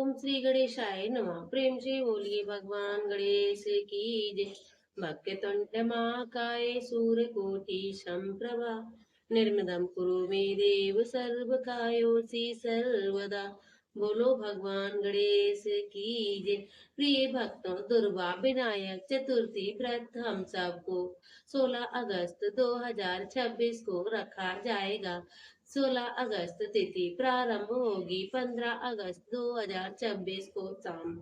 ओम श्री गणेशाय नमः। प्रेम से बोलिए भगवान गणेश की जय। वक्रतुंड महाकाय सूर्यकोटि समप्रभा निर्मदम कुरु मे देव सर्वकायोसि सर्वदा। बोलो भगवान गणेश की जय। प्रिय भक्तों, दुर्गा विनायक चतुर्थी व्रत हम सबको 16 अगस्त 2026 को रखा जाएगा। 16 अगस्त तिथि प्रारंभ होगी 15 अगस्त 2026 को शाम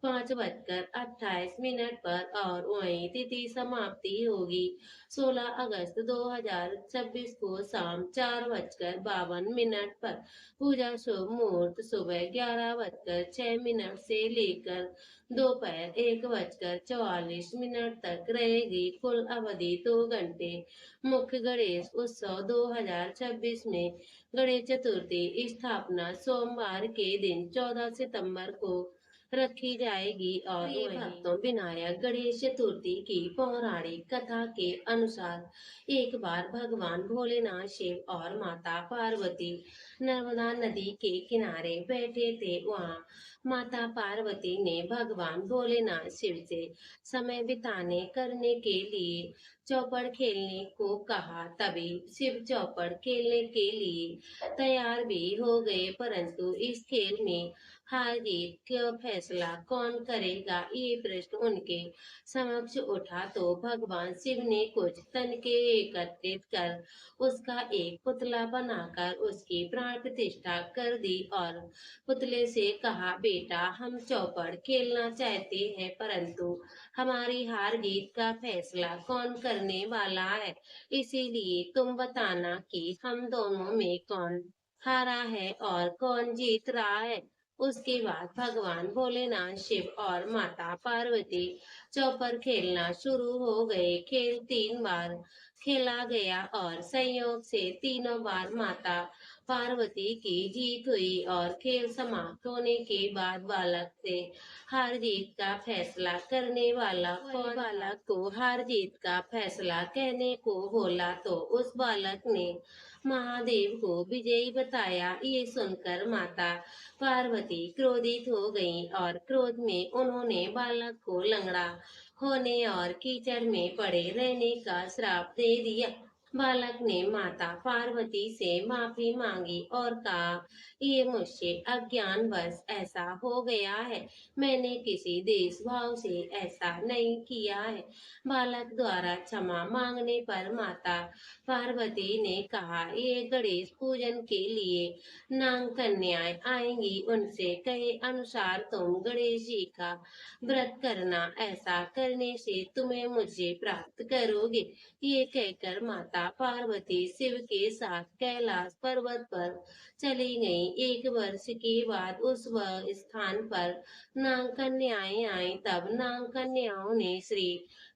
5:28 पर और वहीं तिथि समाप्ति होगी 16 अगस्त 2026 को शाम 4:52 पर। पूजा शुभ मुहूर्त सुबह 11:06 से लेकर दोपहर 1:44 तक रहेगी। कुल अवधि 2 घंटे। मुख्य गणेश उत्सव 2026 में गणेश चतुर्थी स्थापना सोमवार के दिन 14 सितंबर को रखी जाएगी। और भक्तों, विनायक गणेश चतुर्थी की पौराणिक कथा के अनुसार एक बार भगवान भोलेनाथ शिव और माता पार्वती नर्मदा नदी के किनारे बैठे थे। वहाँ माता पार्वती ने भगवान भोलेनाथ शिव से समय बिताने करने के लिए चौपड़ खेलने को कहा। तभी शिव चौपड़ खेलने के लिए तैयार भी हो गए, परंतु इस खेल में हार जीत का फैसला कौन करेगा, ये प्रश्न उनके समक्ष उठा। तो भगवान शिव ने कुछ तनके एकत्रित कर उसका एक पुतला बनाकर उसकी प्राण प्रतिष्ठा कर दी और पुतले से कहा, बेटा, हम चौपड़ खेलना चाहते हैं, परंतु हमारी हार जीत का फैसला कौन करने वाला है, इसीलिए तुम बताना कि हम दोनों में कौन हारा है और कौन जीत रहा है। उसके बाद भगवान भोलेनाथ शिव और माता पार्वती चौपर खेलना शुरू हो गए। खेल 3 बार खेला गया और संयोग से तीनों बार माता पार्वती की जीत हुई और खेल समाप्त होने के बाद बालक से हार जीत का फैसला करने वाला कौन बालक को हार जीत का फैसला कहने को बोला तो उस बालक ने महादेव को विजयी बताया। ये सुनकर माता पार्वती क्रोधित हो गईं और क्रोध में उन्होंने बालक को लंगड़ा होने और कीचड़ में पड़े रहने का श्राप दे दिया। बालक ने माता पार्वती से माफी मांगी और कहा, ये मुझसे अज्ञानवश ऐसा हो गया है, मैंने किसी देश भाव से ऐसा नहीं किया है। बालक द्वारा क्षमा मांगने पर माता पार्वती ने कहा, ये गणेश पूजन के लिए नाग कन्याएं आएंगी, उनसे कहे अनुसार तुम गणेश जी का व्रत करना, ऐसा करने से तुम्हें मुझे प्राप्त करोगे। ये कहकर माता पार्वती शिव के साथ कैलाश पर्वत पर चली गईं। 1 वर्ष के बाद उस स्थान पर नाग कन्याएं आई। तब नाग कन्याओं ने श्री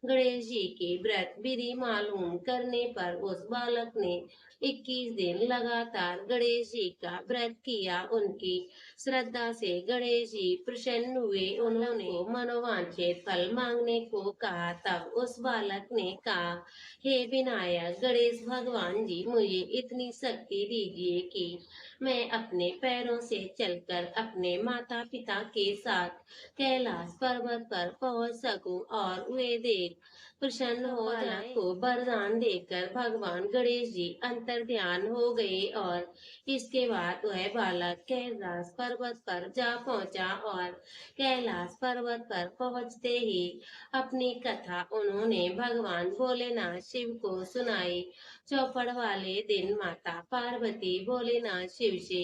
गणेश जी के व्रत विधि मालूम करने पर उस बालक ने 21 दिन लगातार गणेश जी का व्रत किया। उनकी श्रद्धा से गणेश जी प्रसन्न हुए। उन्होंने मनोवांछित फल मांगने को कहा। तब उस बालक ने कहा, हे विनायक गणेश भगवान जी, मुझे इतनी शक्ति दीजिए कि मैं अपने पैरों से चलकर अपने माता पिता के साथ कैलाश पर्वत पर पहुंच सकूं और वे देख प्रसन्न हो जाए। को वरदान देकर भगवान गणेश जी अंतर ध्यान हो गए और इसके बाद वह बालक कैलाश पर्वत पर जा पहुंचा और कैलाश पर्वत पर पहुंचते ही अपनी कथा उन्होंने भगवान भोलेनाथ शिव को सुनाई। चौपड़ वाले दिन माता पार्वती भोलेनाथ शिव से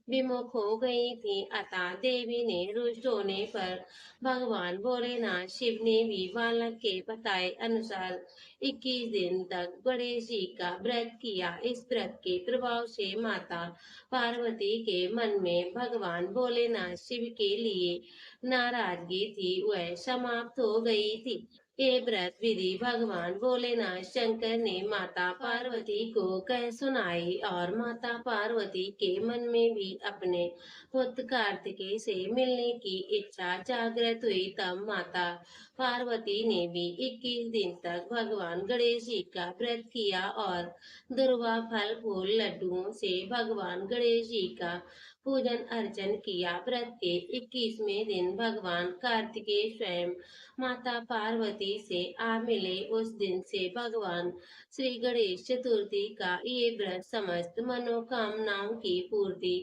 विमुख हो गई थी, अतः देवी ने रुष्ट होने पर भगवान भोलेनाथ शिव ने भी बालक के बताए अनुसार 21 दिन तक गणेश जी का व्रत किया। इस व्रत के प्रभाव से माता पार्वती के मन में भगवान भोलेनाथ शिव के लिए नाराजगी थी, वह समाप्त हो गई थी। ये व्रत विधि भगवान भोलेनाथ शंकर ने माता पार्वती को कह सुनाई और माता पार्वती के मन में भी अपने पुत्र कार्तिकेय से मिलने की इच्छा जागृत हुई। तब माता पार्वती ने भी 21 दिन तक भगवान गणेश जी का व्रत किया और दुर्वा फल फूल लड्डुओं से भगवान गणेश जी का पूजन अर्चन किया। व्रत के 21वें दिन भगवान कार्तिकेय स्वयं माता पार्वती से आ मिले। उस दिन से भगवान श्री गणेश चतुर्थी का ये व्रत समस्त मनोकामनाओं की पूर्ति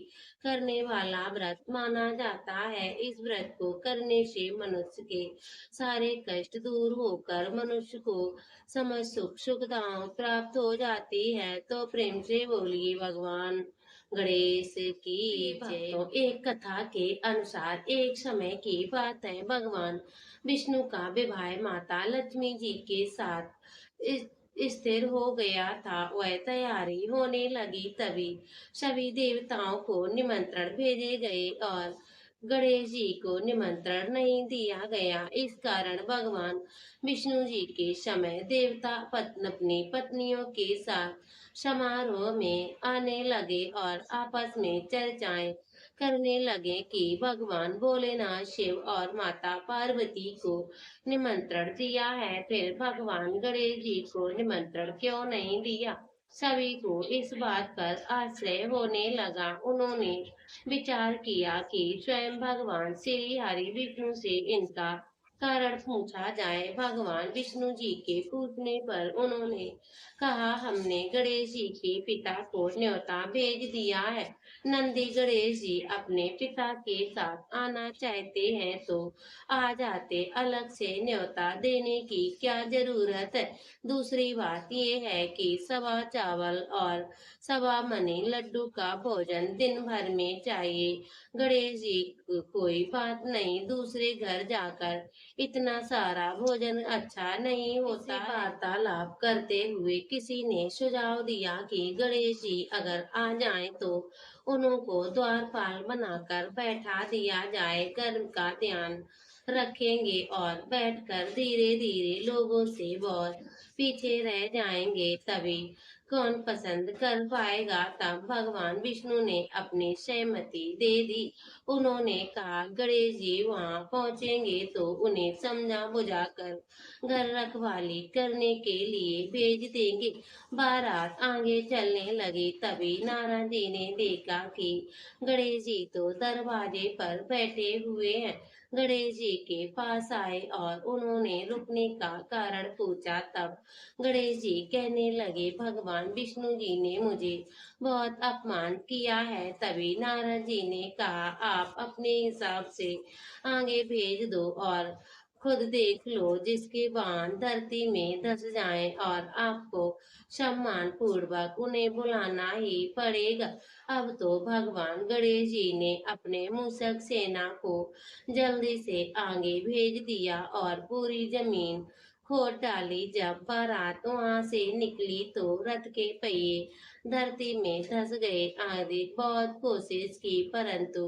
करने वाला व्रत माना जाता है। इस व्रत को करने से मनुष्य के सारे कष्ट दूर होकर मनुष्य को समस्त सुख सुविधाएं प्राप्त हो जाती है। तो प्रेम से बोलिए भगवान गणेश की जय। तो एक कथा के अनुसार एक समय की बात है, भगवान विष्णु का विवाह माता लक्ष्मी जी के साथ स्थिर हो गया था। वह तैयारी होने लगी, तभी सभी देवताओं को निमंत्रण भेजे गए और गणेश जी को निमंत्रण नहीं दिया गया। इस कारण भगवान विष्णु जी के समय देवता अपनी पत्नियों के साथ समारोह में आने लगे और आपस में चर्चाएं करने लगे कि भगवान भोलेनाथ शिव और माता पार्वती को निमंत्रण दिया है, फिर भगवान गणेश जी को निमंत्रण क्यों नहीं दिया। सभी को इस बात पर आश्चर्य होने लगा। उन्होंने विचार किया कि स्वयं भगवान श्री हरि विष्णु से इनका कारण पूछा जाए। भगवान विष्णु जी के पूछने पर उन्होंने कहा, हमने गणेश जी के पिता को न्योता भेज दिया है। नंदी गणेश जी अपने पिता के साथ आना चाहते हैं तो आ जाते, अलग से न्योता देने की क्या जरूरत है। दूसरी बात यह है कि सवा चावल और सवा मनी लड्डू का भोजन दिन भर में चाहिए। गणेश जी कोई बात नहीं, दूसरे घर जाकर इतना सारा भोजन अच्छा नहीं होता। वार्तालाप करते हुए किसी ने सुझाव दिया कि गणेश जी अगर आ जाएं तो उनको द्वारपाल बनाकर बैठा दिया जाए। कर्म का ध्यान रखेंगे और बैठकर धीरे धीरे लोगों से बहुत पीछे रह जाएंगे, तभी कौन पसंद कर पाएगा। तब भगवान विष्णु ने अपनी सहमति दे दी। उन्होंने कहा, गणेश जी वहां पहुंचेंगे तो उन्हें समझा बुझाकर घर रखवाली करने के लिए भेज देंगे। बारात आगे चलने लगी, तभी नारद जी ने देखा कि गणेश जी तो दरवाजे पर बैठे हुए हैं। गणेश जी के पास आए और उन्होंने रुकने का कारण पूछा। तब गणेश जी कहने लगे, भगवान विष्णु जी ने मुझे बहुत अपमान किया है। तभी नारद जी ने कहा, आप अपने हिसाब से आगे भेज दो और खुद देख लो, जिसके बाण धरती में धस जाएं और आपको सम्मान पूर्वक उन्हें बुलाना ही पड़ेगा। अब तो भगवान गणेश जी ने अपने मूषक सेना को जल्दी से आगे भेज दिया और पूरी जमीन खोद डाली। जब बारात वहां से निकली तो रथ के पहिए धरती में धस गए। आदि बहुत कोशिश की परंतु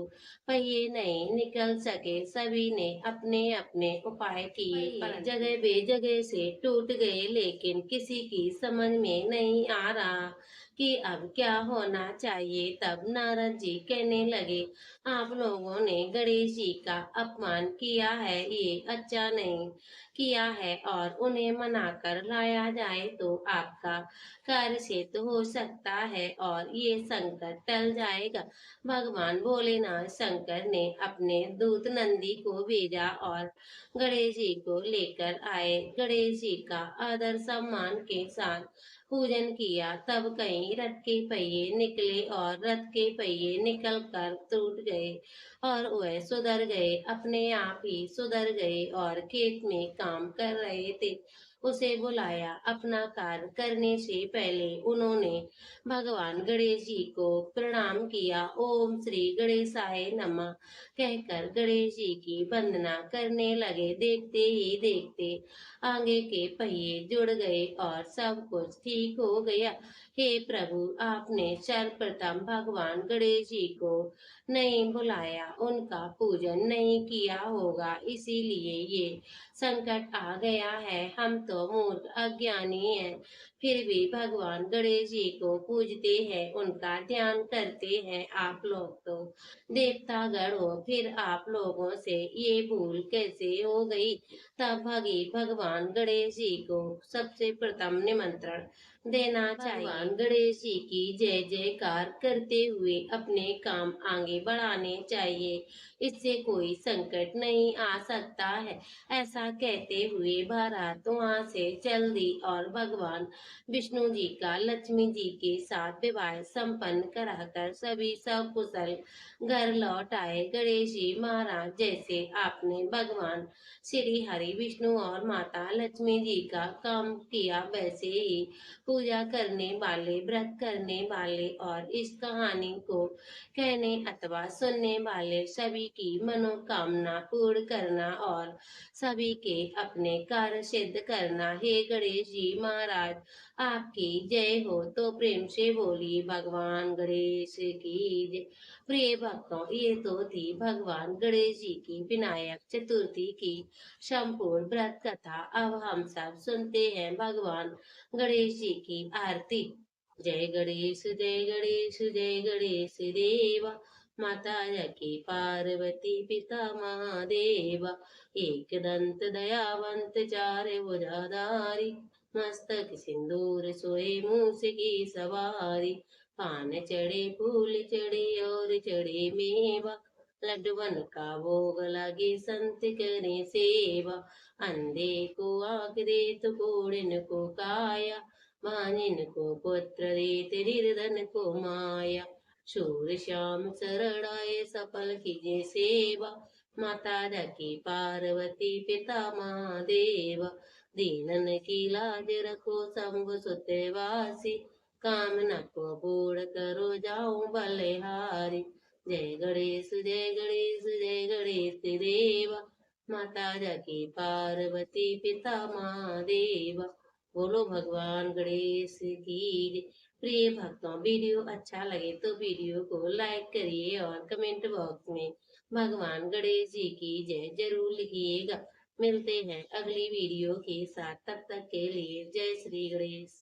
पहिए नहीं निकल सके। सभी ने अपने अपने उपाय किए पर जगह बेजगह से टूट गए, लेकिन किसी की समझ में नहीं आ रहा कि अब क्या होना चाहिए। तब नारद जी कहने लगे, आप लोगों ने गणेश जी का अपमान किया है, ये अच्छा नहीं किया है और उन्हें मनाकर लाया जाए तो आपका कार्य सिद्ध हो सकता है और ये संकट टल जाएगा। भगवान भोलेनाथ शंकर ने अपने दूत नंदी को भेजा और गणेश जी को लेकर आए। गणेश जी का आदर सम्मान के साथ पूजन किया। तब कहीं रथ के पहिए निकले और रथ के पहिए निकल कर टूट गए और वह सुधर गए, अपने आप ही सुधर गए और खेत में काम कर रहे थे उसे बुलाया। अपना कार्य करने से पहले उन्होंने भगवान गणेश जी को प्रणाम किया। ओम श्री गणेशाय नमः कहकर गणेश जी की वंदना करने लगे। देखते ही देखते आगे के पहिए जुड़ गए और सब कुछ ठीक हो गया। हे प्रभु, आपने सर्वप्रथम भगवान गणेश जी को नहीं बुलाया, उनका पूजन नहीं किया होगा, इसीलिए ये संकट आ गया है। हम तो मूर्ख अज्ञानी हैं, फिर भी भगवान गणेश जी को पूजते हैं, उनका ध्यान करते हैं। आप लोग तो देवतागण हो, फिर आप लोगों से ये भूल कैसे हो गई? तब भगवान गणेश जी को सबसे प्रथम निमंत्रण देना चाहिए। भगवान गणेश जी की जय जयकार करते हुए अपने काम आगे बढ़ाने चाहिए। इससे कोई संकट नहीं आ सकता है। ऐसा कहते हुए बारात वहां से चल दी और भगवान विष्णु जी का लक्ष्मी जी के साथ विवाह संपन्न कराकर सभी सकुशल घर लौट आए। गणेश जी महाराज, जैसे आपने भगवान श्री हरि विष्णु और माता लक्ष्मी जी का काम किया, वैसे ही पूजा करने वाले, व्रत करने वाले और इस कहानी को कहने अथवा सुनने वाले सभी की मनोकामना पूर्ण करना और सभी के अपने कार्य सिद्ध करना। हे गणेश जी महाराज, आपकी जय हो। तो प्रेम से बोलिए भगवान गणेश की जय। प्रिय भक्तों, ये तो थी भगवान गणेश जी की विनायक चतुर्थी की संपूर्ण व्रत कथा। अब हम सब सुनते हैं भगवान गणेश जी की आरती। जय गणेश जय गणेश जय गणेश देवा, माता की पार्वती पिता महादेवा, एक दंत दयावंत चार भुजाधारी, मस्तक सिंदूर सोए मूस की सवारी, पान चढ़े फूल चढ़े और चढ़े मेवा, लड्डूवन का भोग लगे संत करे सेवा, अंधे को आँख दे तो कोढ़िन को काया, मानिन को पुत्र दे निर्धन को माया, शूर श्याम शरण आए सफल कीजे सेवा, माता की पार्वती पिता महादेवा, दीनन की लाज रखो शंभु सुतवासी, कामना को पूर्ण करो जाऊं बलिहारी। जय गणेश जय गणेश जय गणेश देवा, माता की पार्वती पिता महादेवा, बोलो भगवान गणेश की जय। प्रिय भक्तों, वीडियो अच्छा लगे तो वीडियो को लाइक करिए और कमेंट बॉक्स में भगवान गणेश जी की जय जरूर लिखिएगा। मिलते हैं अगली वीडियो के साथ, तब तक के लिए जय श्री गणेश।